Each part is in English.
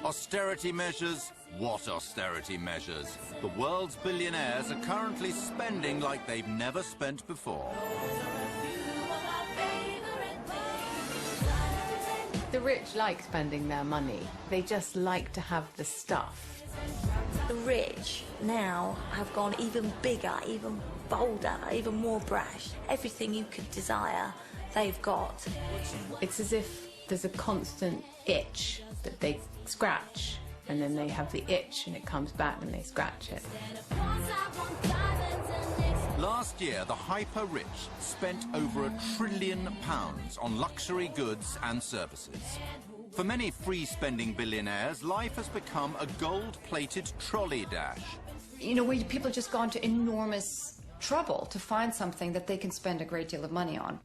Austerity measures? What austerity measures? The world's billionaires are currently spending like they've never spent before. The rich like spending their money. They just like to have the stuff. The rich now have gone even bigger, even bolder, even more brash. Everything you could desire, they've got. It's as if there's a constant itch that they scratch, and then they have the itch and it comes back and they scratch it. Last year, the hyper-rich spent over £1 trillion on luxury goods and services. For many free-spending billionaires, life has become a gold-plated trolley dash. You know, where people just gone to enormous trouble to find something that they can spend a great deal of money on.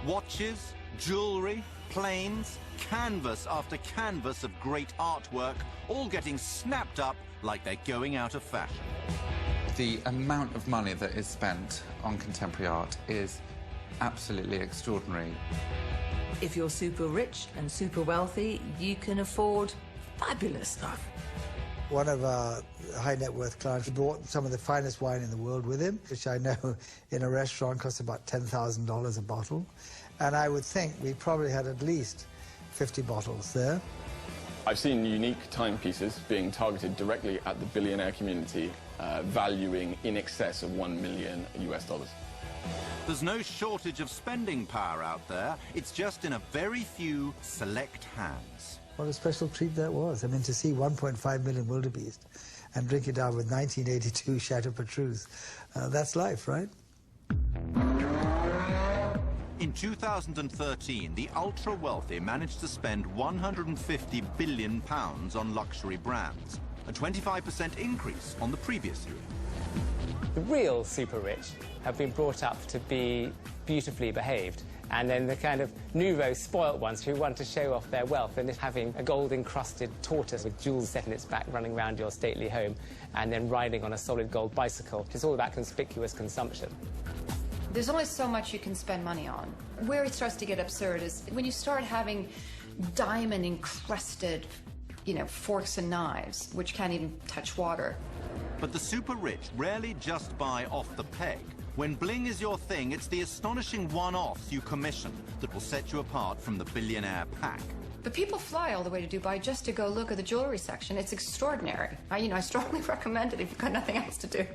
Watches, jewellery, planes, canvas after canvas of great artwork, all getting snapped up like they're going out of fashion. The amount of money that is spent on contemporary art is absolutely extraordinary. If you're super rich and super wealthy, you can afford fabulous stuff. One of our high net worth clients brought some of the finest wine in the world with him, which I know in a restaurant costs about $10,000 a bottle. And I would think we probably had at least 50 bottles there. I've seen unique timepieces being targeted directly at the billionaire community, valuing in excess of $1 million US. There's no shortage of spending power out there. It's just in a very few select hands. What a special treat that was. I mean, to see 1.5 million wildebeest and drink it down with 1982 Chateau Petrus, that's life, right? In 2013, the ultra-wealthy managed to spend £150 billion on luxury brands, a 25% increase on the previous year. The real super rich have been brought up to be beautifully behaved, and then the kind of nouveau spoilt ones who want to show off their wealth, and having a gold-encrusted tortoise with jewels set in its back running around your stately home, and then riding on a solid gold bicycle. It's all about conspicuous consumption. There's only so much you can spend money on. Where it starts to get absurd is when you start having diamond-encrusted, you know, forks and knives, which can't even touch water. But the super rich rarely just buy off the peg. When bling is your thing, it's the astonishing one-offs you commission that will set you apart from the billionaire pack. But people fly all the way to Dubai just to go look at the jewelry section. It's extraordinary. I strongly recommend it if you've got nothing else to do.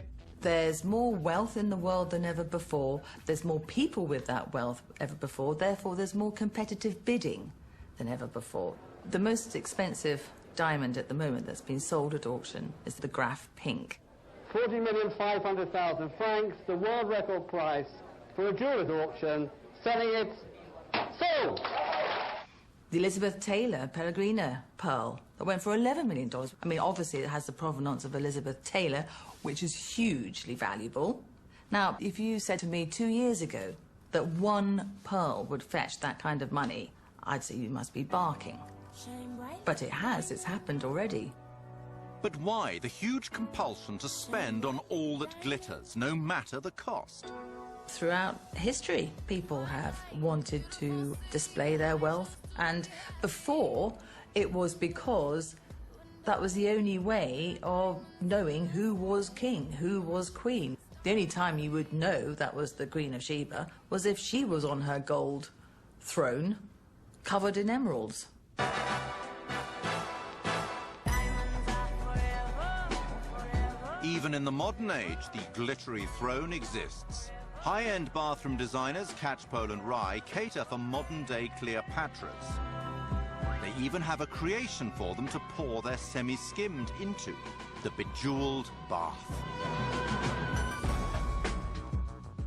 There's more wealth in the world than ever before. There's more people with that wealth ever before. Therefore, there's more competitive bidding than ever before. The most expensive diamond at the moment that's been sold at auction is the Graf Pink. 40,500,000 francs, the world record price for a jeweller's auction, selling it sold! The Elizabeth Taylor Pellegrina pearl that went for $11 million. I mean, obviously it has the provenance of Elizabeth Taylor, which is hugely valuable. Now, if you said to me 2 years ago that one pearl would fetch that kind of money, I'd say you must be barking. But it has, it's happened already. But why the huge compulsion to spend on all that glitters, no matter the cost? Throughout history, people have wanted to display their wealth, and before, it was because that was the only way of knowing who was king, who was queen. The only time you would know that was the Queen of Sheba was if she was on her gold throne, covered in emeralds. Even in the modern age, the glittery throne exists. High-end bathroom designers Catchpole and Rye cater for modern-day Cleopatras. They even have a creation for them to pour their semi-skimmed into, the bejeweled bath.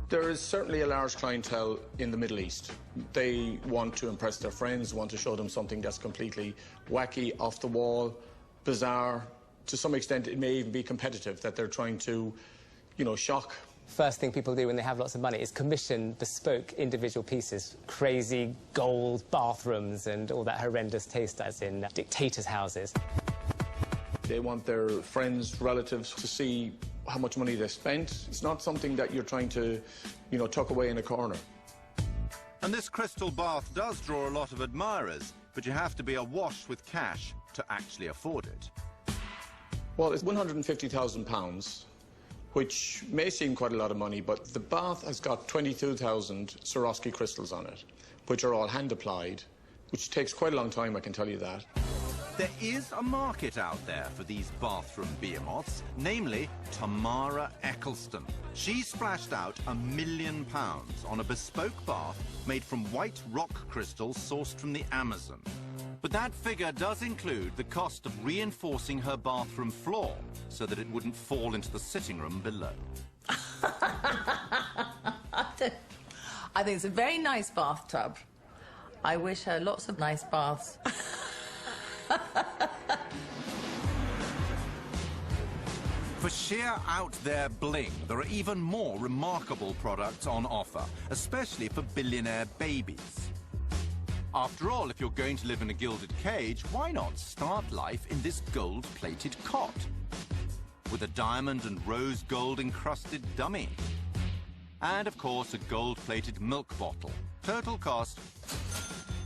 There is certainly a large clientele in the Middle East. They want to impress their friends, want to show them something that's completely wacky, off the wall, bizarre. To some extent, it may even be competitive, that they're trying to, shock. First thing people do when they have lots of money is commission bespoke individual pieces, crazy gold bathrooms and all that horrendous taste as in dictators' houses. They want their friends, relatives to see how much money they spent. It's not something that you're trying to, tuck away in a corner. And this crystal bath does draw a lot of admirers. but you have to be awash with cash to actually afford it. Well, it's £150,000, which may seem quite a lot of money, but the bath has got 22,000 Swarovski crystals on it, which are all hand-applied, which takes quite a long time, I can tell you that. There is a market out there for these bathroom behemoths, namely Tamara Eccleston. She splashed out £1 million on a bespoke bath made from white rock crystals sourced from the Amazon. But that figure does include the cost of reinforcing her bathroom floor so that it wouldn't fall into the sitting room below. I think it's a very nice bathtub. I wish her lots of nice baths. For sheer out-there bling, there are even more remarkable products on offer, especially for billionaire babies. After all, if you're going to live in a gilded cage, why not start life in this gold-plated cot? With a diamond and rose gold encrusted dummy. And, of course, a gold-plated milk bottle. Total cost,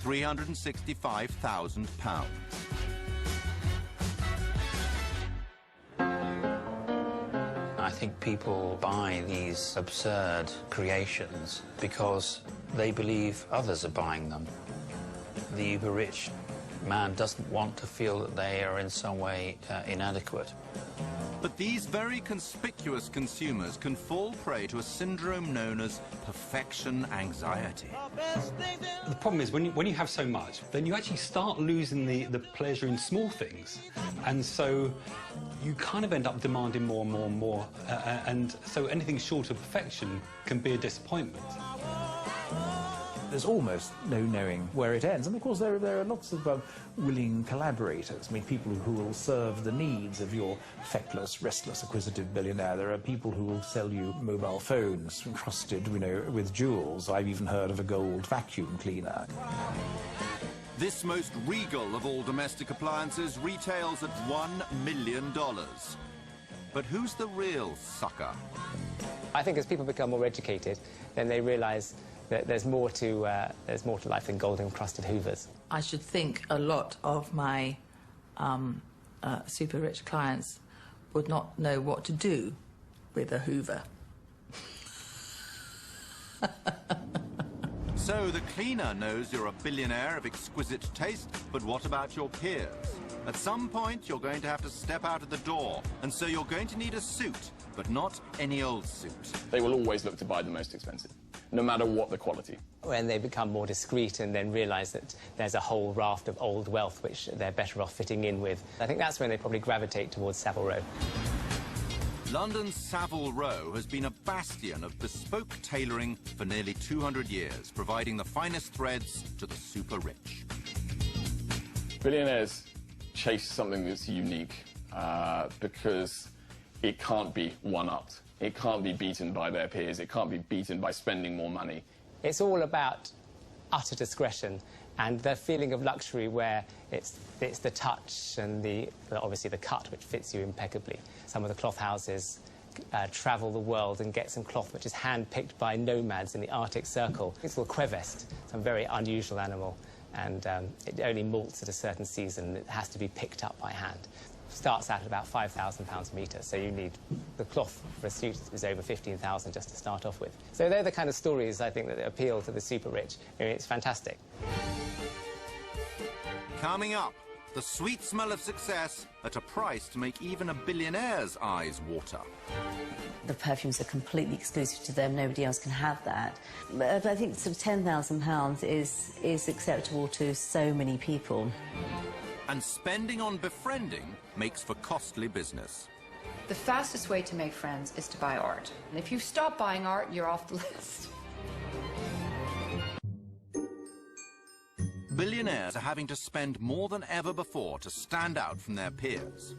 £365,000. I think people buy these absurd creations because they believe others are buying them. The uber-rich man doesn't want to feel that they are in some way inadequate. But these very conspicuous consumers can fall prey to a syndrome known as perfection anxiety. The problem is when you have so much, then you actually start losing the pleasure in small things. And so you kind of end up demanding more and more and more. And so anything short of perfection can be a disappointment. There's almost no knowing where it ends. And of course, there are lots of willing collaborators. I mean, people who will serve the needs of your feckless, restless, acquisitive billionaire. There are people who will sell you mobile phones encrusted, with jewels. I've even heard of a gold vacuum cleaner. This most regal of all domestic appliances retails at $1 million. But who's the real sucker? I think as people become more educated, then they realise that there's more to life than gold-encrusted hoovers. I should think a lot of my super rich clients would not know what to do with a hoover. So the cleaner knows you're a billionaire of exquisite taste, but what about your peers? At some point, you're going to have to step out of the door, and so you're going to need a suit, but not any old suit. They will always look to buy the most expensive, no matter what the quality. When they become more discreet and then realise that there's a whole raft of old wealth which they're better off fitting in with, I think that's when they probably gravitate towards Savile Row. London's Savile Row has been a bastion of bespoke tailoring for nearly 200 years, providing the finest threads to the super rich. Billionaires chase something that's unique because it can't be one-upped. It can't be beaten by their peers. It can't be beaten by spending more money. It's all about utter discretion and the feeling of luxury where it's the touch and obviously the cut which fits you impeccably. Some of the cloth houses travel the world and get some cloth which is hand-picked by nomads in the Arctic Circle. It's called quevest, some very unusual animal, and it only molts at a certain season. It has to be picked up by hand. Starts out at about £5,000 a metre, so you need the cloth for a suit is over 15,000 just to start off with. So they're the kind of stories I think that appeal to the super rich. I mean, it's fantastic. Coming up, the sweet smell of success at a price to make even a billionaire's eyes water. The perfumes are completely exclusive to them. Nobody else can have that. But I think sort of £10,000 is acceptable to so many people. And spending on befriending makes for costly business. The fastest way to make friends is to buy art. And if you stop buying art, you're off the list. Billionaires are having to spend more than ever before to stand out from their peers.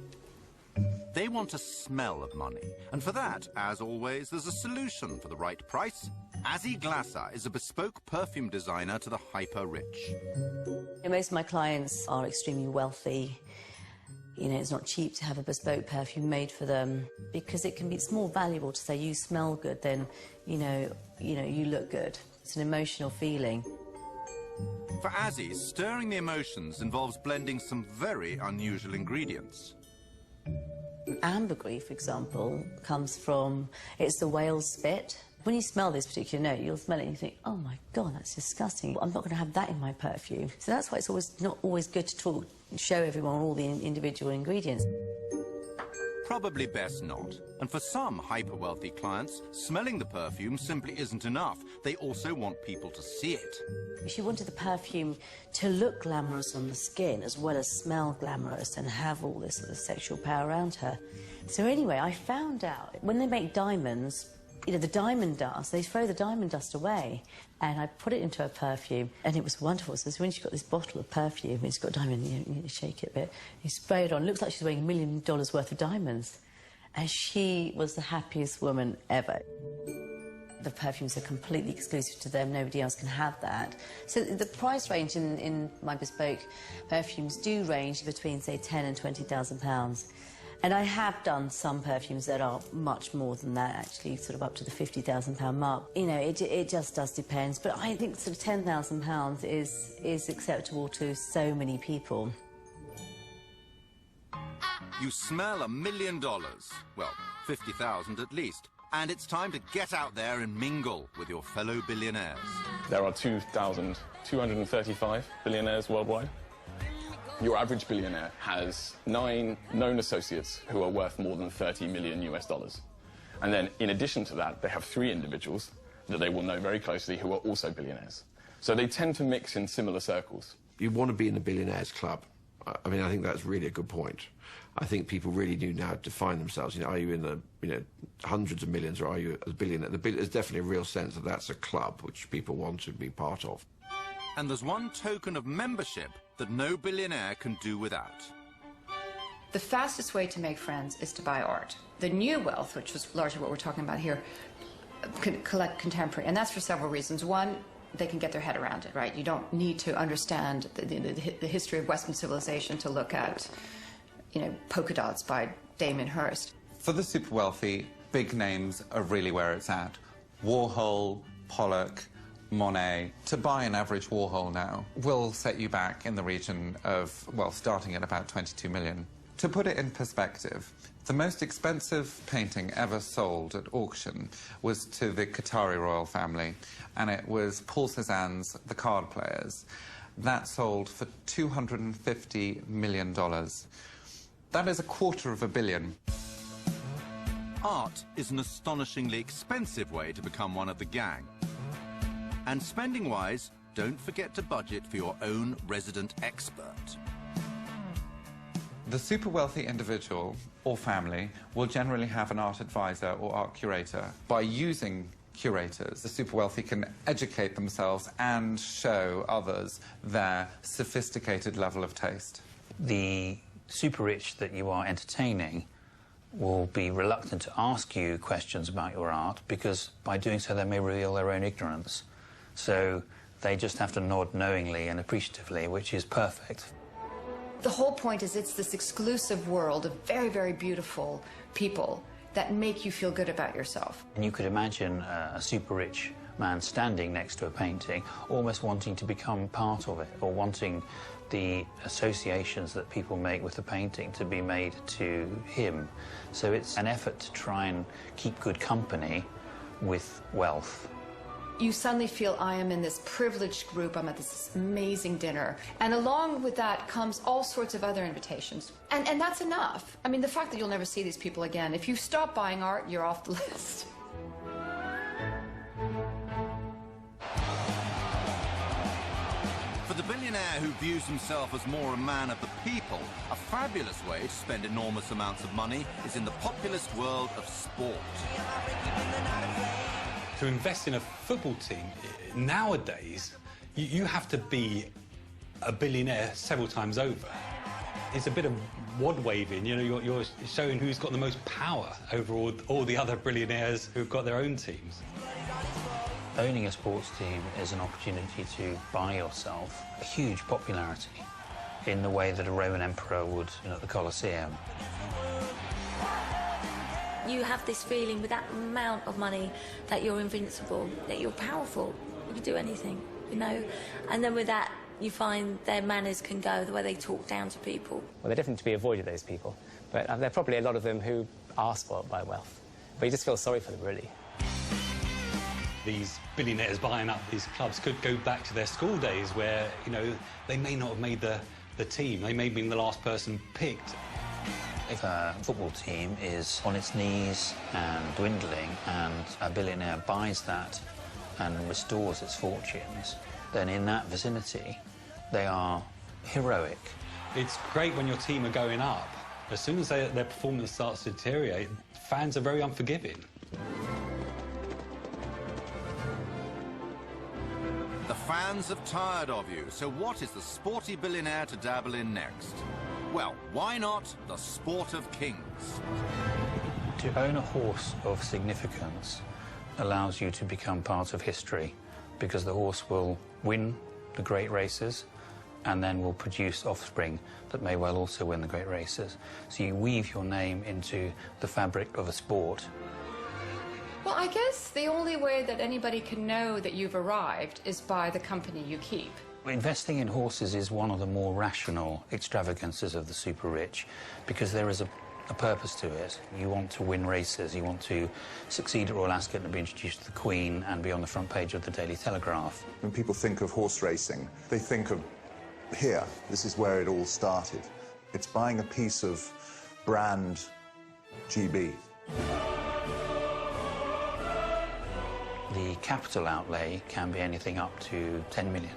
They want a smell of money, and for that, as always, there's a solution for the right price. Azzy Glasser is a bespoke perfume designer to the hyper-rich. Most of my clients are extremely wealthy. You know, it's not cheap to have a bespoke perfume made for them because it's more valuable to say you smell good than, you know, you look good. It's an emotional feeling. For Azzy, stirring the emotions involves blending some very unusual ingredients. Ambergris, for example, comes from, it's the whale spit. When you smell this particular note, you'll smell it and you think, oh my God, that's disgusting. I'm not going to have that in my perfume. So that's why it's not always good to show everyone all the individual ingredients. Probably best not. And for some hyper-wealthy clients, smelling the perfume simply isn't enough. They also want people to see it. She wanted the perfume to look glamorous on the skin as well as smell glamorous and have all this sort of sexual power around her. So anyway, I found out when they make diamonds, you know, the diamond dust, they throw the diamond dust away. And I put it into a perfume, and it was wonderful. So when she got this bottle of perfume, it's got diamond, you need to shake it a bit. You spray it on, it looks like she's wearing $1 million worth of diamonds. And she was the happiest woman ever. The perfumes are completely exclusive to them, nobody else can have that. So the price range in my bespoke perfumes do range between, say, £10,000 and £20,000. And I have done some perfumes that are much more than that, actually, sort of up to the £50,000 mark. You know, it just does depend. But I think sort of £10,000 is acceptable to so many people. You smell $1 million. Well, 50,000 at least. And it's time to get out there and mingle with your fellow billionaires. There are 2,235 billionaires worldwide. Your average billionaire has 9 known associates who are worth more than $30 million US. And then, in addition to that, they have 3 individuals that they will know very closely who are also billionaires. So they tend to mix in similar circles. You want to be in the billionaires club. I mean, I think that's really a good point. I think people really do now define themselves. You know, are you in the, you know, hundreds of millions, or are you a billionaire? There's definitely a real sense that that's a club which people want to be part of. And there's one token of membership that no billionaire can do without. The fastest way to make friends is to buy art. The new wealth, which was largely what we're talking about here, can collect contemporary, and that's for several reasons. One, they can get their head around it, right? You don't need to understand the history of Western civilization to look at, you know, polka dots by Damon Hirst. For the super wealthy, big names are really where it's at. Warhol, Pollock, Monet. To buy an average Warhol now will set you back in the region of, well, starting at about 22 million. To put it in perspective, the most expensive painting ever sold at auction was to the Qatari royal family, and it was Paul Cézanne's The Card Players. That sold for $250 million. That is $250 million. Art is an astonishingly expensive way to become one of the gang. And spending-wise, don't forget to budget for your own resident expert. The super wealthy individual or family will generally have an art advisor or art curator. By using curators, the super wealthy can educate themselves and show others their sophisticated level of taste. The super rich that you are entertaining will be reluctant to ask you questions about your art because by doing so they may reveal their own ignorance. So they just have to nod knowingly and appreciatively, which is perfect. The whole point is it's this exclusive world of very, very beautiful people that make you feel good about yourself. And you could imagine a super rich man standing next to a painting, almost wanting to become part of it, or wanting the associations that people make with the painting to be made to him. So it's an effort to try and keep good company with wealth. You suddenly feel I am in this privileged group, I'm at this amazing dinner. And along with that comes all sorts of other invitations. And that's enough. I mean, the fact that you'll never see these people again, if you stop buying art, you're off the list. For the billionaire who views himself as more a man of the people, a fabulous way to spend enormous amounts of money is in the populist world of sport. To invest in a football team, nowadays, you have to be a billionaire several times over. It's a bit of wad-waving, you know, you're showing who's got the most power over all the other billionaires who've got their own teams. Owning a sports team is an opportunity to buy yourself a huge popularity in the way that a Roman emperor would, you know, at the Colosseum. You have this feeling with that amount of money that you're invincible, that you're powerful. You can do anything. you know. And then with that, you find their manners can go, the way they talk down to people. Well, they're definitely to be avoided, those people. But there are probably a lot of them who are spoilt by wealth. But you just feel sorry for them, really. These billionaires buying up these clubs could go back to their school days where, you know, they may not have made the team. They may have been the last person picked. If a football team is on its knees and dwindling and a billionaire buys that and restores its fortunes, then in that vicinity, they are heroic. It's great when your team are going up. As soon as their performance starts to deteriorate, fans are very unforgiving. The fans have tired of you, so what is the sporty billionaire to dabble in next? Well, why not the sport of kings? To own a horse of significance allows you to become part of history, because the horse will win the great races and then will produce offspring that may well also win the great races. So you weave your name into the fabric of a sport. Well, I guess the only way that anybody can know that you've arrived is by the company you keep. Investing in horses is one of the more rational extravagances of the super rich, because there is a purpose to it. You want to win races, you want to succeed at Royal Ascot and be introduced to the Queen and be on the front page of the Daily Telegraph. When people think of horse racing, they think of here. This is where it all started. It's buying a piece of brand GB. The capital outlay can be anything up to 10 million.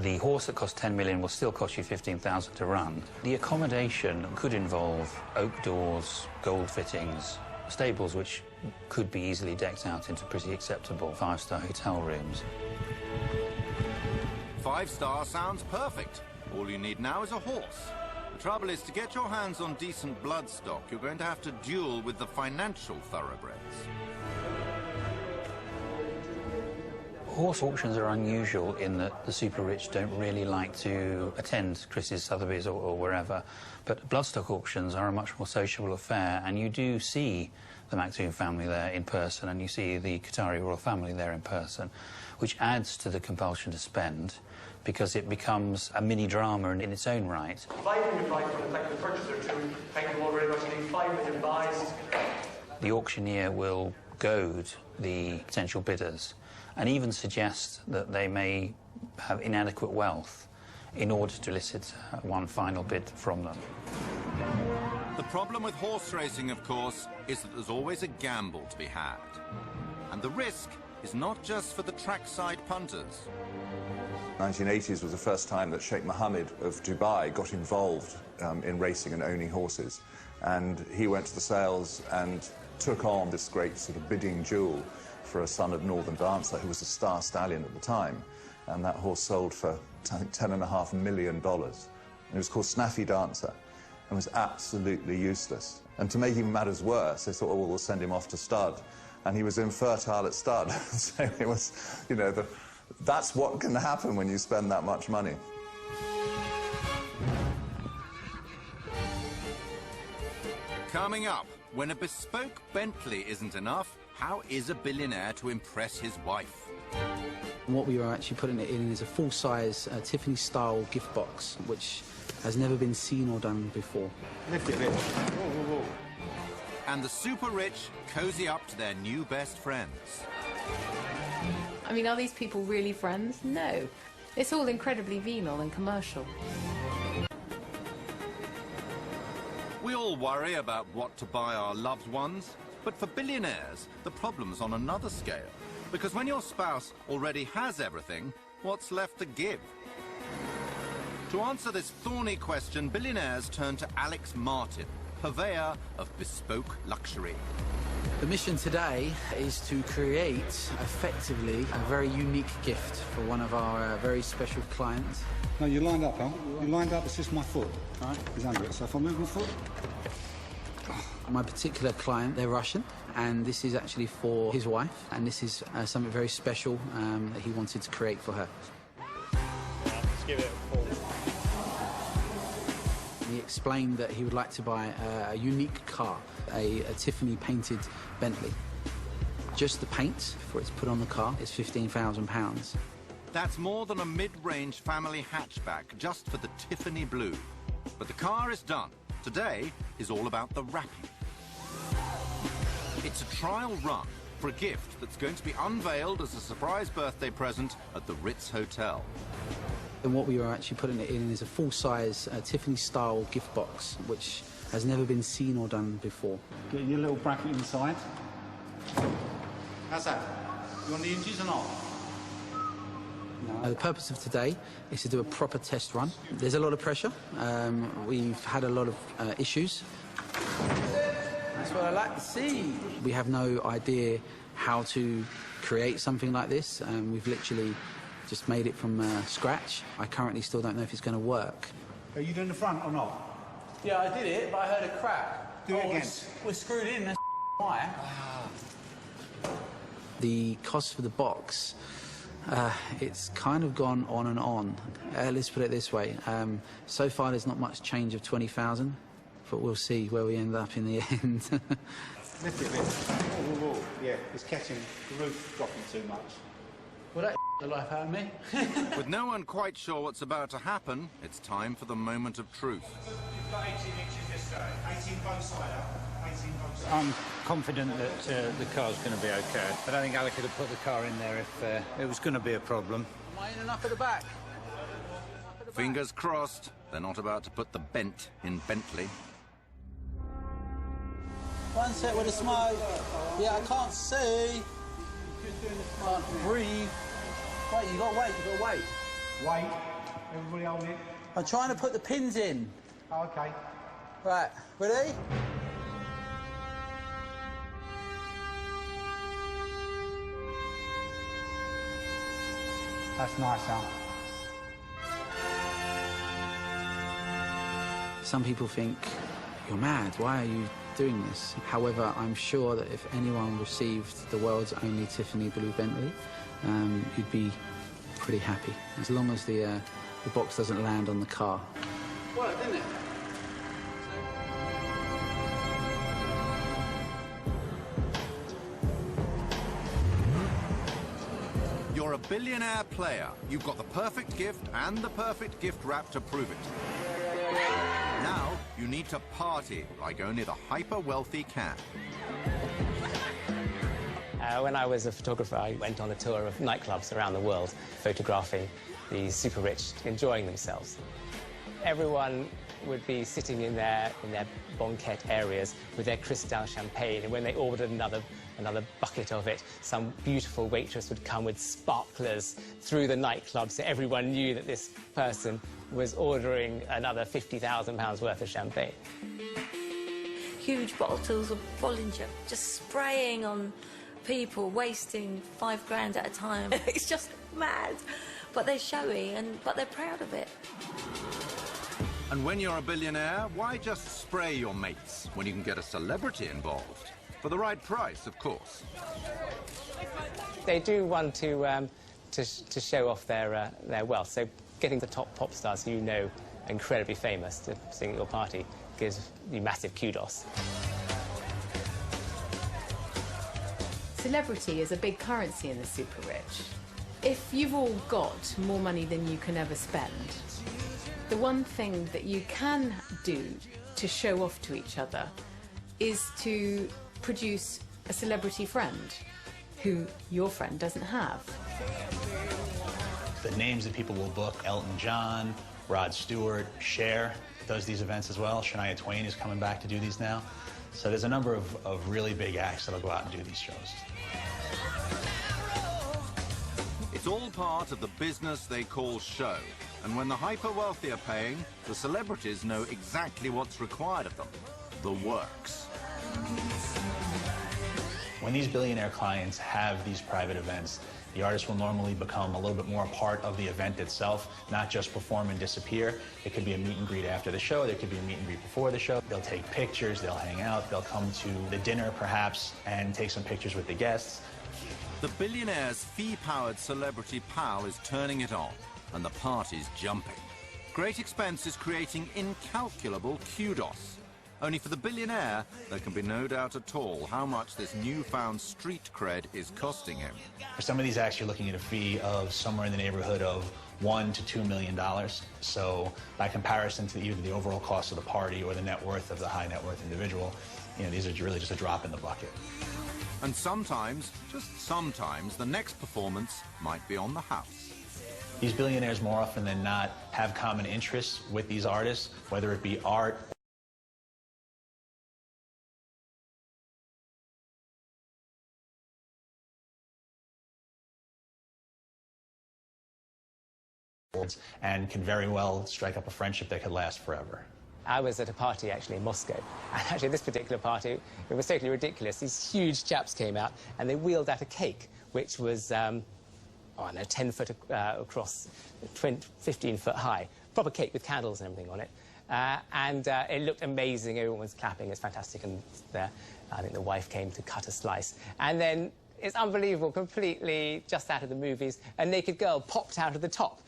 The horse that costs 10 million will still cost you 15,000 to run. The accommodation could involve oak doors, gold fittings, stables which could be easily decked out into pretty acceptable five-star hotel rooms. 5-star sounds perfect. All you need now is a horse. The trouble is, to get your hands on decent bloodstock, you're going to have to duel with the financial thoroughbreds. Horse auctions are unusual in that the super rich don't really like to attend Chris's, Sotheby's or wherever, but bloodstock auctions are a much more sociable affair, and you do see the Maktoum family there in person, and you see the Qatari royal family there in person, which adds to the compulsion to spend, because it becomes a mini-drama in its own right. 5 million buys for the effective purchaser to thank you all very much indeed. 5 million buys. The auctioneer will goad the potential bidders and even suggest that they may have inadequate wealth in order to elicit one final bid from them. The problem with horse racing, of course, is that there's always a gamble to be had. And the risk is not just for the trackside punters. 1980s was the first time that Sheikh Mohammed of Dubai got involved in racing and owning horses. And he went to the sales and took on this great sort of bidding duel for a son of Northern Dancer, who was a star stallion at the time. And that horse sold for, I think, $10.5 million. And it was called Snaffy Dancer and was absolutely useless. And to make even matters worse, they thought, oh, well, we'll send him off to stud. And he was infertile at stud. So it was, you know, that's what can happen when you spend that much money. Coming up, when a bespoke Bentley isn't enough, how is a billionaire to impress his wife? What we are actually putting it in is a full-size Tiffany-style gift box, which has never been seen or done before. Lift it, lift. Whoa, whoa, whoa. And the super rich cozy up to their new best friends. I mean, are these people really friends? No. It's all incredibly venal and commercial. We all worry about what to buy our loved ones, but for billionaires, the problem's on another scale. Because when your spouse already has everything, what's left to give? To answer this thorny question, billionaires turn to Alex Martin, purveyor of bespoke luxury. The mission today is to create, effectively, a very unique gift for one of our very special clients. No, you lined up, huh? You lined up, it's just my foot. All right. It's under it, so if I move my foot... My particular client, they're Russian, and this is actually for his wife, and this is something very special that he wanted to create for her. Let's give it a pull. He explained that he would like to buy a unique car, a Tiffany painted Bentley. Just the paint, before it's put on the car, is £15,000. That's more than a mid-range family hatchback just for the Tiffany blue. But the car is done. Today is all about the wrapping. It's a trial run for a gift that's going to be unveiled as a surprise birthday present at the Ritz Hotel. And what we are actually putting it in is a full-size Tiffany-style gift box, which has never been seen or done before. Get your little bracket inside. How's that? You want the inches or not? The purpose of today is to do a proper test run. There's a lot of pressure. We've had a lot of issues. That's what I like to see. We have no idea how to create something like this. We've literally just made it from scratch. I currently still don't know if it's going to work. Are you doing the front or not? Yeah, I did it, but I heard a crack. Do it again. We're screwed in, that's why. The cost for the box, it's kind of gone on and on. Let's put it this way. So far, there's not much change of 20,000, but we'll see where we end up in the end. Lift it a bit. Whoa, whoa, whoa. Yeah, it's catching the roof dropping too much. Well, that the life out of me. With no one quite sure what's about to happen, it's time for the moment of truth. You've got 18 inches this side, 18 both side up, 18 both side. I'm confident that the car's going to be okay. I don't think Alec could have put the car in there if it was going to be a problem. Am I in enough at the back? Fingers crossed, they're not about to put the Bent in Bentley. One sec with the smoke. Yeah, I can't see. Can't breathe. Wait, you gotta wait, you gotta wait. Wait. Everybody hold it. I'm trying to put the pins in. Oh, okay. Right, ready? That's nice, huh? Some people think, you're mad, why are you doing this? However, I'm sure that if anyone received the world's only Tiffany blue Bentley, you'd be pretty happy, as long as the box doesn't land on the car. Worked, didn't it? You're a billionaire player. You've got the perfect gift and the perfect gift wrap to prove it. Now, you need to party like only the hyper-wealthy can. When I was a photographer, I went on a tour of nightclubs around the world, photographing the super rich enjoying themselves. Everyone would be sitting in their banquette areas with their Cristal champagne, and when they ordered another bucket of it, some beautiful waitress would come with sparklers through the nightclub, so everyone knew that this person was ordering another £50,000 worth of champagne. Huge bottles of Bollinger just spraying on people, wasting £5 at a time. It's just mad. But they're showy, but they're proud of it. And when you're a billionaire, why just spray your mates when you can get a celebrity involved? For the right price, of course. They do want to show off their wealth, so getting the top pop stars who you know are incredibly famous to sing at your party gives you massive kudos. Celebrity is a big currency in the super rich. If you've all got more money than you can ever spend, the one thing that you can do to show off to each other is to produce a celebrity friend who your friend doesn't have. The names that people will book: Elton John, Rod Stewart, Cher does these events as well. Shania Twain is coming back to do these now. So there's a number of really big acts that'll go out and do these shows. It's all part of the business they call show. And when the hyper-wealthy are paying, the celebrities know exactly what's required of them. The works. When these billionaire clients have these private events, the artist will normally become a little bit more a part of the event itself, not just perform and disappear. It could be a meet and greet after the show. There could be a meet and greet before the show. They'll take pictures, they'll hang out, they'll come to the dinner perhaps and take some pictures with the guests. The billionaire's fee-powered celebrity pal is turning it on, and the party's jumping. Great expense is creating incalculable kudos. Only for the billionaire, there can be no doubt at all how much this newfound street cred is costing him. For some of these acts, you're looking at a fee of somewhere in the neighborhood of $1 to $2 million. So by comparison to either the overall cost of the party or the net worth of the high net worth individual, you know, these are really just a drop in the bucket. And sometimes, just sometimes, the next performance might be on the house. These billionaires more often than not have common interests with these artists, whether it be art and can very well strike up a friendship that could last forever. I was at a party actually in Moscow, and actually this particular party, it was totally ridiculous. These huge chaps came out and they wheeled out a cake which was, I don't know, 10 foot across, 15 foot high. Proper cake with candles and everything on it. And it looked amazing, everyone was clapping, it's fantastic, and I think the wife came to cut a slice. And then, it's unbelievable, completely just out of the movies, a naked girl popped out of the top.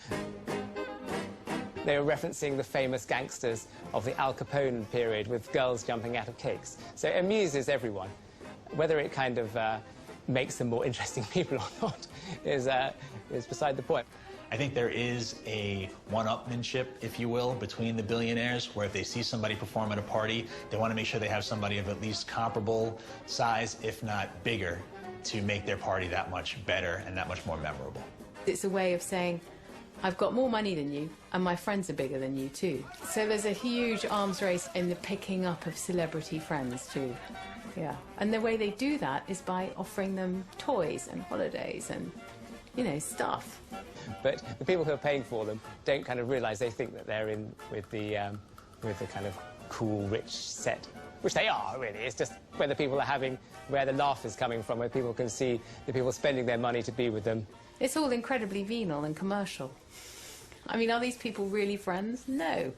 They were referencing the famous gangsters of the Al Capone period with girls jumping out of cakes. So it amuses everyone. Whether it kind of makes them more interesting people or not is beside the point. I think there is a one-upmanship, if you will, between the billionaires, where if they see somebody perform at a party, they want to make sure they have somebody of at least comparable size, if not bigger, to make their party that much better and that much more memorable. It's a way of saying, I've got more money than you, and my friends are bigger than you too. So there's a huge arms race in the picking up of celebrity friends too. Yeah. And the way they do that is by offering them toys and holidays and, you know, stuff. But the people who are paying for them don't kind of realise, they think that they're in with the kind of cool, rich set. Which they are, really. It's just where the people are having, where the laugh is coming from, where people can see the people spending their money to be with them. It's all incredibly venal and commercial. I mean, are these people really friends? No.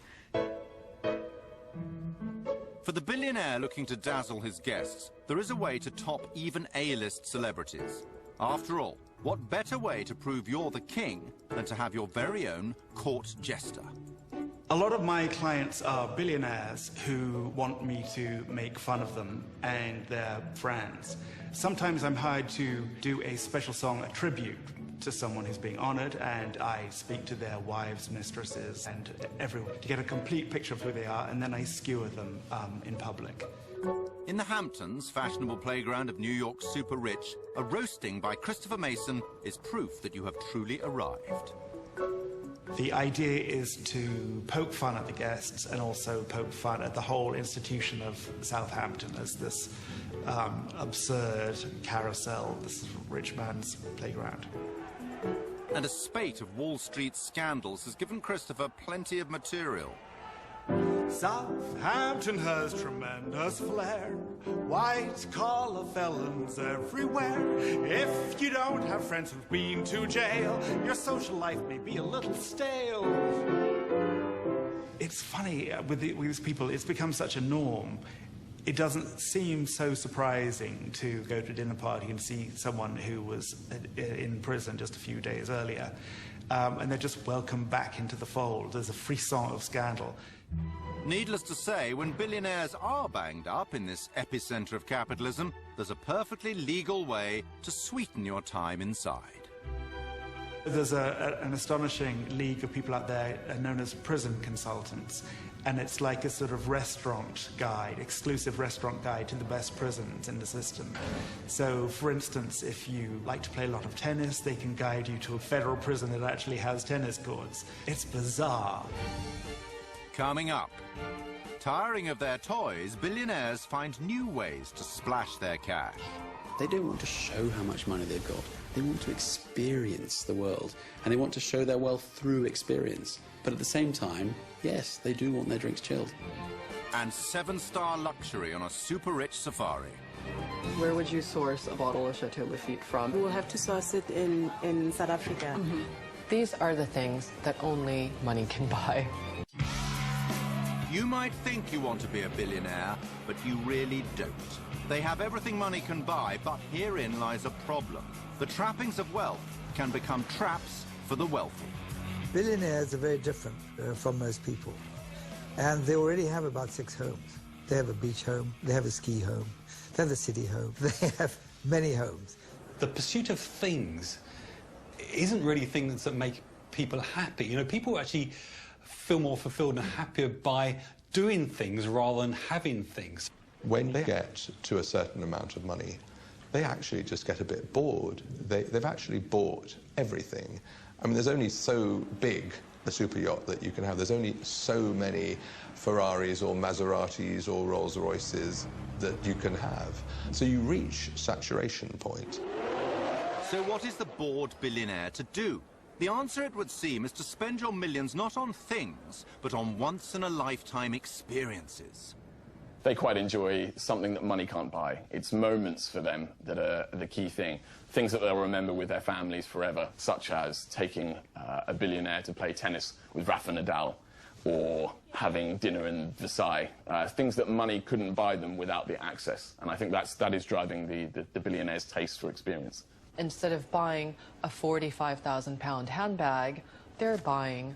For the billionaire looking to dazzle his guests, there is a way to top even A-list celebrities. After all, what better way to prove you're the king than to have your very own court jester? A lot of my clients are billionaires who want me to make fun of them and their friends. Sometimes I'm hired to do a special song, a tribute to someone who's being honored, and I speak to their wives, mistresses, and everyone to get a complete picture of who they are, and then I skewer them in public. In the Hamptons, fashionable playground of New York's super rich, a roasting by Christopher Mason is proof that you have truly arrived. The idea is to poke fun at the guests and also poke fun at the whole institution of Southampton as this absurd carousel, this rich man's playground. And a spate of Wall Street scandals has given Christopher plenty of material. Southampton has tremendous flair, white-collar felons everywhere. If you don't have friends who've been to jail, your social life may be a little stale. It's funny, with these people, it's become such a norm. It doesn't seem so surprising to go to a dinner party and see someone who was in prison just a few days earlier, and they're just welcomed back into the fold. There's a frisson of scandal. Needless to say, when billionaires are banged up in this epicenter of capitalism, there's a perfectly legal way to sweeten your time inside. There's an astonishing league of people out there known as prison consultants, and it's like a sort of restaurant guide, exclusive restaurant guide to the best prisons in the system. So, for instance, if you like to play a lot of tennis, they can guide you to a federal prison that actually has tennis courts. It's bizarre. Coming up, tiring of their toys, billionaires find new ways to splash their cash. They don't want to show how much money they've got. They want to experience the world, and they want to show their wealth through experience. But at the same time, yes, they do want their drinks chilled. And 7-star luxury on a super-rich safari. Where would you source a bottle of Chateau Lafite from? We'll have to source it in South Africa. Mm-hmm. These are the things that only money can buy. You might think you want to be a billionaire, but you really don't. They have everything money can buy, but herein lies a problem. The trappings of wealth can become traps for the wealthy. Billionaires are very different from most people, and they already have about 6 homes. They have a beach home, they have a ski home, they have a city home, they have many homes. The pursuit of things isn't really things that make people happy. You know, people actually feel more fulfilled and happier by doing things rather than having things. When they get to a certain amount of money, they actually just get a bit bored. They've actually bought everything. I mean, there's only so big a super yacht that you can have. There's only so many Ferraris or Maseratis or Rolls Royces that you can have. So you reach saturation point. So what is the bored billionaire to do? The answer, it would seem, is to spend your millions not on things, but on once-in-a-lifetime experiences. They quite enjoy something that money can't buy. It's moments for them that are the key thing. Things that they'll remember with their families forever, such as taking a billionaire to play tennis with Rafa Nadal, or having dinner in Versailles. Things that money couldn't buy them without the access. And I think that is driving the billionaire's taste for experience. Instead of buying a £45,000 handbag, they're buying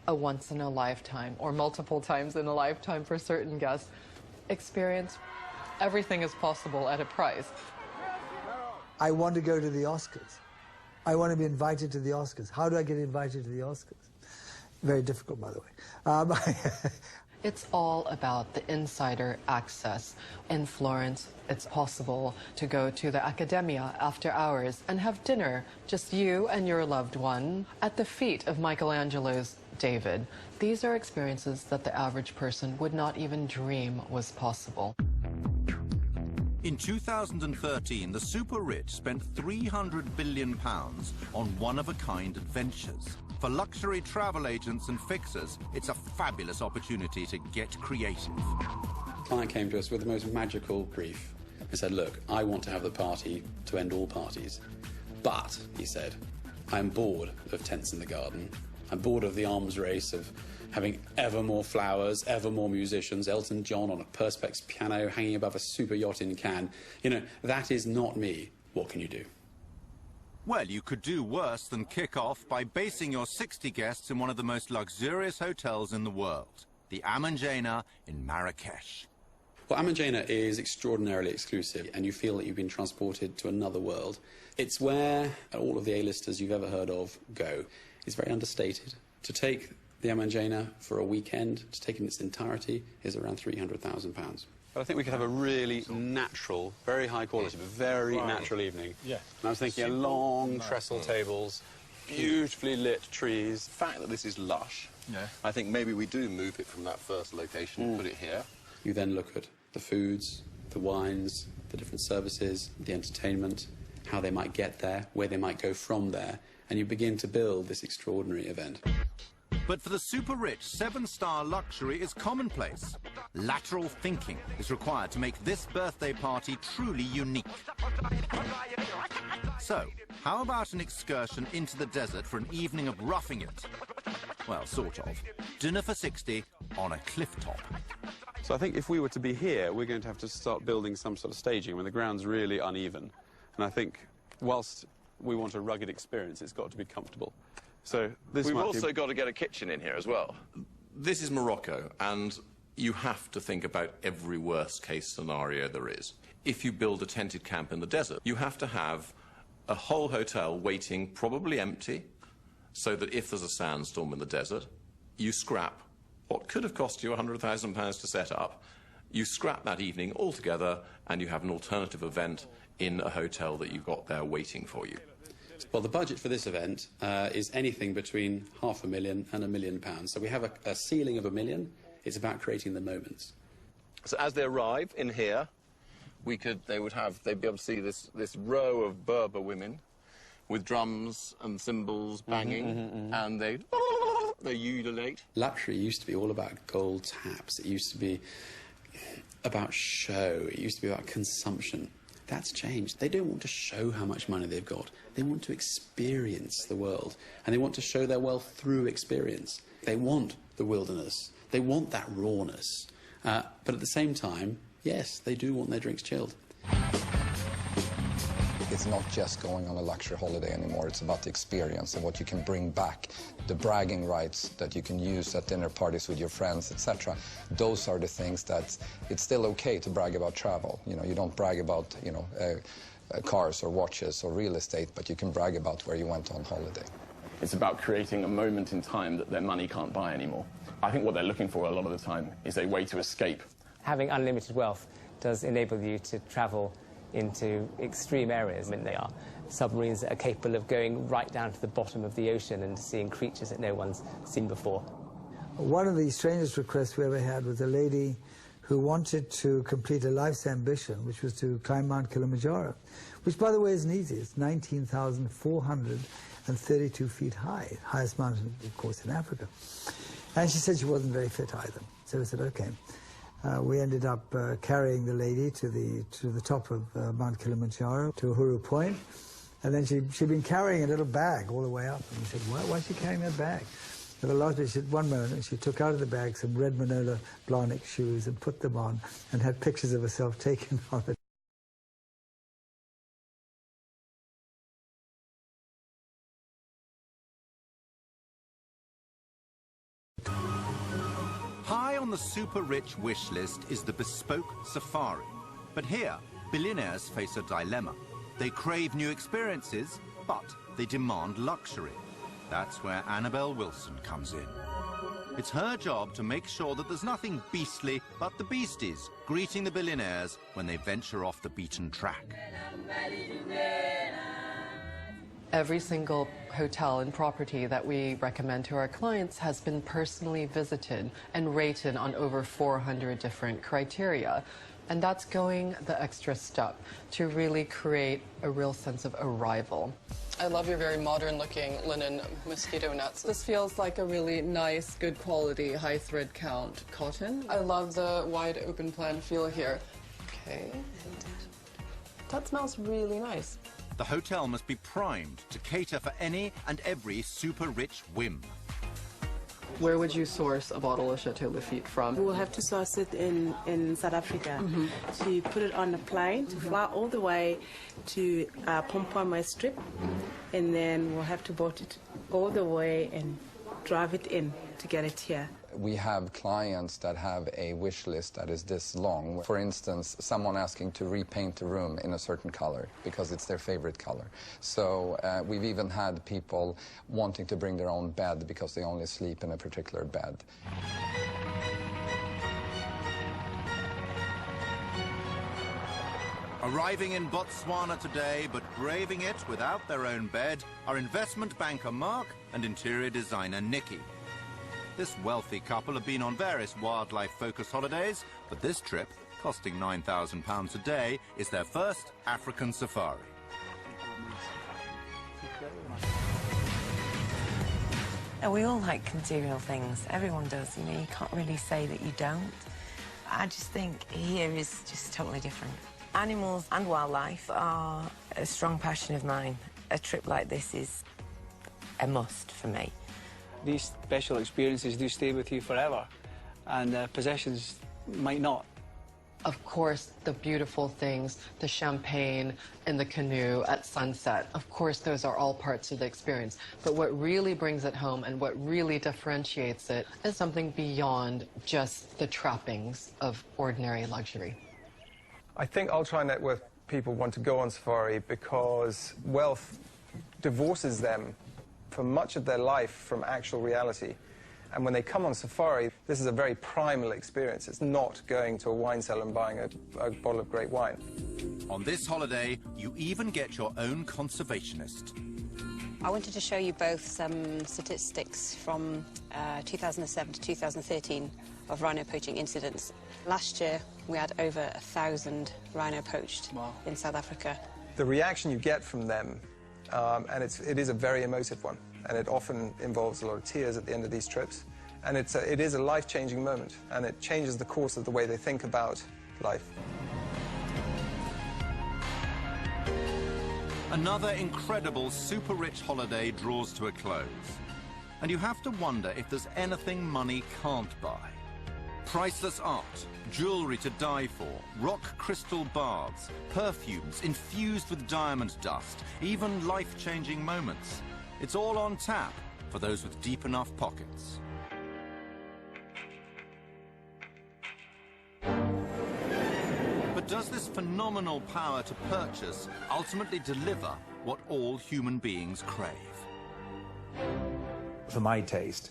a once-in-a-lifetime, or multiple times in a lifetime for certain guests, experience. Everything is possible at a price. I want to go to the Oscars. I want to be invited to the Oscars. How do I get invited to the Oscars? Very difficult, by the way. It's all about the insider access. In Florence, it's possible to go to the Accademia after hours and have dinner, just you and your loved one, at the feet of Michelangelo's David. These are experiences that the average person would not even dream was possible. In 2013, the super-rich spent £300 billion on one-of-a-kind adventures. For luxury travel agents and fixers, it's a fabulous opportunity to get creative. A client came to us with the most magical brief and said, look, I want to have the party to end all parties. But, he said, I'm bored of tents in the garden. I'm bored of the arms race of having ever more flowers, ever more musicians, Elton John on a Perspex piano hanging above a super yacht in Cannes. You know, that is not me. What can you do? Well, you could do worse than kick off by basing your 60 guests in one of the most luxurious hotels in the world, the Amanjena in Marrakesh. Well, Amanjena is extraordinarily exclusive, and you feel that you've been transported to another world. It's where all of the A-listers you've ever heard of go. It's very understated. To take the Amanjena for a weekend, to take it in its entirety, is around £300,000. But I think we could have a really natural, very high quality, but very natural evening. Yeah. And I was thinking long trestle tables, beautifully lit trees. The fact that this is lush, I think maybe we do move it from that first location and put it here. You then look at the foods, the wines, the different services, the entertainment, how they might get there, where they might go from there, and you begin to build this extraordinary event. But for the super-rich, 7-star luxury is commonplace. Lateral thinking is required to make this birthday party truly unique. So, how about an excursion into the desert for an evening of roughing it? Well, sort of. Dinner for 60 on a cliff top. So I think if we were to be here, we're going to have to start building some sort of staging. I mean, the ground's really uneven. And I think whilst we want a rugged experience, it's got to be comfortable. So this We've also got to get a kitchen in here as well. This is Morocco, and you have to think about every worst-case scenario there is. If you build a tented camp in the desert, you have to have a whole hotel waiting, probably empty, so that if there's a sandstorm in the desert, you scrap what could have cost you £100,000 to set up. You scrap that evening altogether, and you have an alternative event in a hotel that you've got there waiting for you. Well, the budget for this event is anything between £500,000 and £1 million. So we have a ceiling of £1 million. It's about creating the moments. So as they arrive in here, they'd be able to see this row of Berber women with drums and cymbals banging, and they ululate. Luxury used to be all about gold taps. It used to be about show. It used to be about consumption. That's changed. They don't want to show how much money they've got. They want to experience the world, and they want to show their wealth through experience. They want the wilderness. They want that rawness. But at the same time, yes, they do want their drinks chilled. It's not just going on a luxury holiday anymore. It's about the experience and what you can bring back, the bragging rights that you can use at dinner parties with your friends, etc. Those are the things that it's still okay to brag about travel. You know, you don't brag about, you know, cars or watches or real estate, but you can brag about where you went on holiday. It's about creating a moment in time that their money can't buy anymore. I think what they're looking for a lot of the time is a way to escape. Having unlimited wealth does enable you to travel into extreme areas. I mean, they are submarines that are capable of going right down to the bottom of the ocean and seeing creatures that no one's seen before. One of the strangest requests we ever had was a lady who wanted to complete a life's ambition, which was to climb Mount Kilimanjaro, which, by the way, isn't easy. It's 19,432 feet high, highest mountain, of course, in Africa. And she said she wasn't very fit either. So we said, okay. We ended up carrying the lady to the top of Mount Kilimanjaro, to Uhuru Point. And then she'd been carrying a little bag all the way up. And we said, why is she carrying that bag? And the last bit, she said, one moment, she took out of the bag some red Manolo Blahnik shoes and put them on and had pictures of herself taken on it. High on the super-rich wish list is the bespoke safari. But here, billionaires face a dilemma. They crave new experiences, but they demand luxury. That's where Annabelle Wilson comes in. It's her job to make sure that there's nothing beastly but the beasties greeting the billionaires when they venture off the beaten track. Every single hotel and property that we recommend to our clients has been personally visited and rated on over 400 different criteria. And that's going the extra step to really create a real sense of arrival. I love your very modern-looking linen mosquito nets. This feels like a really nice, good quality, high thread count cotton. I love the wide open plan feel here. Okay. That smells really nice. The hotel must be primed to cater for any and every super-rich whim. Where would you source a bottle of Chateau Lafite from? We'll have to source it in South Africa. To put it on a plane, to fly all the way to Pompoma Strip, and then we'll have to boat it all the way and drive it in to get it here. We have clients that have a wish list that is this long. For instance, someone asking to repaint a room in a certain color because it's their favorite color. So we've even had people wanting to bring their own bed because they only sleep in a particular bed. Arriving in Botswana today, but braving it without their own bed, are investment banker Mark and interior designer Nikki. This wealthy couple have been on various wildlife-focused holidays, but this trip, costing £9,000 a day, is their first African safari. We all like material things. Everyone does, you know, you can't really say that you don't. I just think here is just totally different. Animals and wildlife are a strong passion of mine. A trip like this is a must for me. These special experiences do stay with you forever, and possessions might not. Of course, the beautiful things, the champagne in the canoe at sunset, of course, those are all parts of the experience. But what really brings it home and what really differentiates it is something beyond just the trappings of ordinary luxury. I think ultra-net worth people want to go on safari because wealth divorces them for much of their life from actual reality. And when they come on safari, this is a very primal experience. It's not going to a wine cellar and buying a bottle of great wine. On this holiday, you even get your own conservationist. I wanted to show you both some statistics from 2007 to 2013 of rhino poaching incidents. Last year, we had over 1,000 rhino poached in South Africa. The reaction you get from them, and it is a very emotive one, and it often involves a lot of tears at the end of these trips. And it is a life-changing moment, and it changes the course of the way they think about life. Another incredible super-rich holiday draws to a close. And you have to wonder if there's anything money can't buy. Priceless art, jewellery to die for, rock crystal baths, perfumes infused with diamond dust, even life-changing moments. It's all on tap for those with deep enough pockets. But does this phenomenal power to purchase ultimately deliver what all human beings crave? For my taste,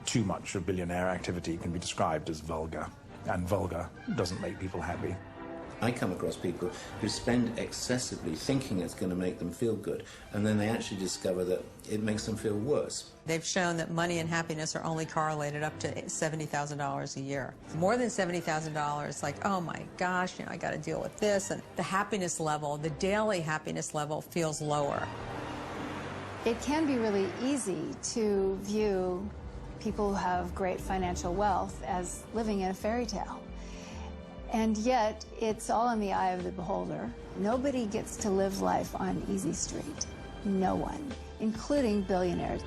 too much of billionaire activity can be described as vulgar, and vulgar doesn't make people happy. I come across people who spend excessively thinking it's going to make them feel good, and then they actually discover that it makes them feel worse. They've shown that money and happiness are only correlated up to $70,000 a year. More than $70,000, like, oh my gosh, I got to deal with this, and the happiness level, the daily happiness level feels lower. It can be really easy to view people who have great financial wealth as living in a fairy tale. And yet, it's all in the eye of the beholder. Nobody gets to live life on easy street. No one, including billionaires.